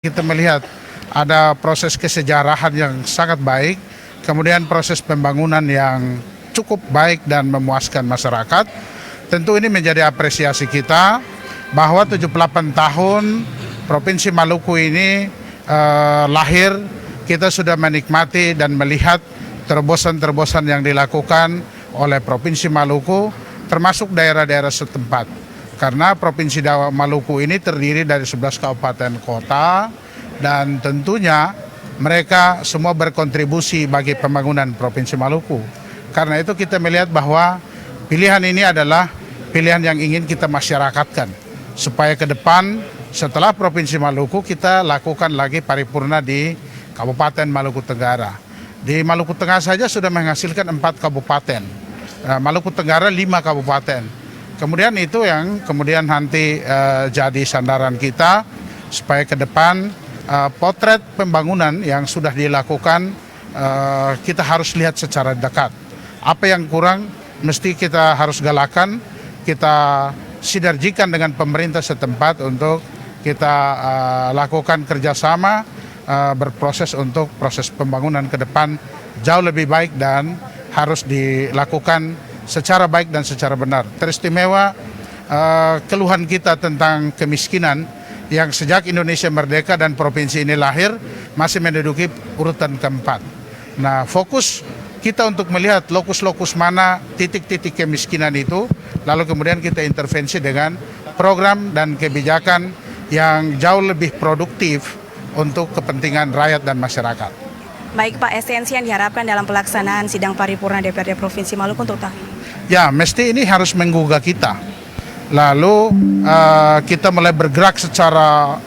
Kita melihat ada proses kesejarahan yang sangat baik, kemudian proses pembangunan yang cukup baik dan memuaskan masyarakat. Tentu ini menjadi apresiasi kita bahwa 78 tahun Provinsi Maluku ini lahir, kita sudah menikmati dan melihat terobosan-terobosan yang dilakukan oleh Provinsi Maluku, termasuk daerah-daerah setempat. Karena Provinsi Maluku ini terdiri dari 11 kabupaten kota dan tentunya mereka semua berkontribusi bagi pembangunan Provinsi Maluku. Karena itu kita melihat bahwa pilihan ini adalah pilihan yang ingin kita masyarakatkan. Supaya ke depan setelah Provinsi Maluku kita lakukan lagi paripurna di Kabupaten Maluku Tenggara. Di Maluku Tengah saja sudah menghasilkan 4 kabupaten. Maluku Tenggara 5 kabupaten. Kemudian itu yang kemudian nanti jadi sandaran kita supaya ke depan potret pembangunan yang sudah dilakukan kita harus lihat secara dekat. Apa yang kurang mesti kita harus galakan, kita sinergikan dengan pemerintah setempat untuk kita lakukan kerjasama berproses untuk proses pembangunan ke depan jauh lebih baik dan harus dilakukan secara baik dan secara benar. Teristimewa keluhan kita tentang kemiskinan yang sejak Indonesia merdeka dan provinsi ini lahir masih menduduki urutan keempat. Nah, fokus kita untuk melihat lokus-lokus mana titik-titik kemiskinan itu, lalu kemudian kita intervensi dengan program dan kebijakan yang jauh lebih produktif untuk kepentingan rakyat dan masyarakat. Baik Pak, esensi yang diharapkan dalam pelaksanaan sidang paripurna DPRD Provinsi Maluku untuk tahun ini? Ya, mesti ini harus menggugah kita. Lalu kita mulai bergerak secara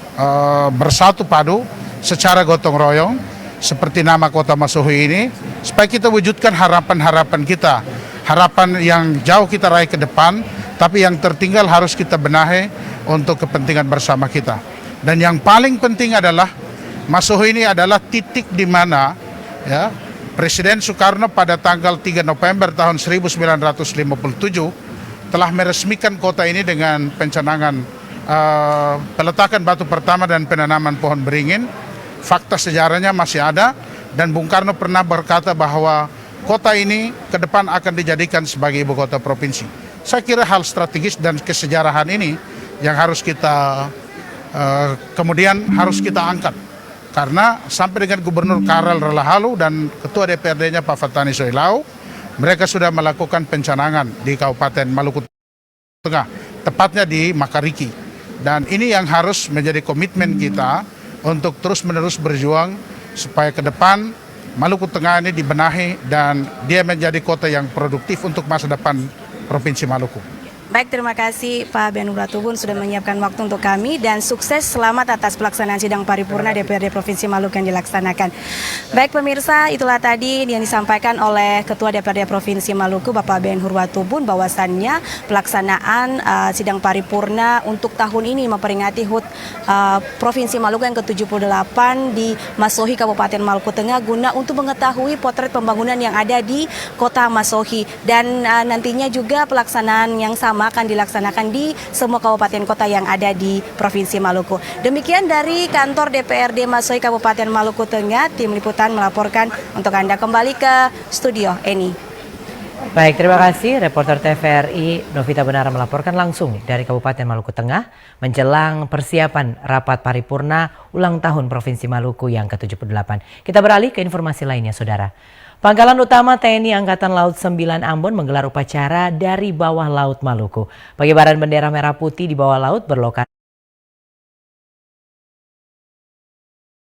bersatu padu, secara gotong royong, seperti nama Kota Masohi ini, supaya kita wujudkan harapan-harapan kita. Harapan yang jauh kita raih ke depan, tapi yang tertinggal harus kita benahi untuk kepentingan bersama kita. Dan yang paling penting adalah, Masohi ini adalah titik di mana ya, Presiden Soekarno pada tanggal 3 November tahun 1957 telah meresmikan kota ini dengan pencanangan peletakan batu pertama dan penanaman pohon beringin. Fakta sejarahnya masih ada dan Bung Karno pernah berkata bahwa kota ini ke depan akan dijadikan sebagai ibu kota provinsi. Saya kira hal strategis dan kesejarahan ini yang harus kita kemudian harus kita angkat. Karena sampai dengan Gubernur Karel Relahalu dan Ketua DPRD-nya Pak Fatani Soilau, mereka sudah melakukan pencanangan di Kabupaten Maluku Tengah, tepatnya di Makariki. Dan ini yang harus menjadi komitmen kita untuk terus-menerus berjuang supaya ke depan Maluku Tengah ini dibenahi dan dia menjadi kota yang produktif untuk masa depan Provinsi Maluku. Baik, terima kasih Pak Ben Hurwatubun sudah menyiapkan waktu untuk kami dan sukses selamat atas pelaksanaan sidang paripurna DPRD Provinsi Maluku yang dilaksanakan. Baik pemirsa, itulah tadi yang disampaikan oleh Ketua DPRD Provinsi Maluku Bapak Ben Hurwatubun bahwasannya pelaksanaan sidang paripurna untuk tahun ini memperingati HUT Provinsi Maluku yang ke-78 di Masohi Kabupaten Maluku Tengah guna untuk mengetahui potret pembangunan yang ada di Kota Masohi dan nantinya juga pelaksanaan yang sama akan dilaksanakan di semua kabupaten kota yang ada di Provinsi Maluku. Demikian dari kantor DPRD Masohi Kabupaten Maluku Tengah, tim liputan melaporkan untuk Anda kembali ke studio Eni. Baik, terima kasih reporter TVRI Novita Benara melaporkan langsung dari Kabupaten Maluku Tengah menjelang persiapan rapat paripurna ulang tahun Provinsi Maluku yang ke-78. Kita beralih ke informasi lainnya, Saudara. Pangkalan Utama TNI Angkatan Laut 9 Ambon menggelar upacara dari bawah laut Maluku. Pengibaran bendera merah putih di bawah laut berlokasi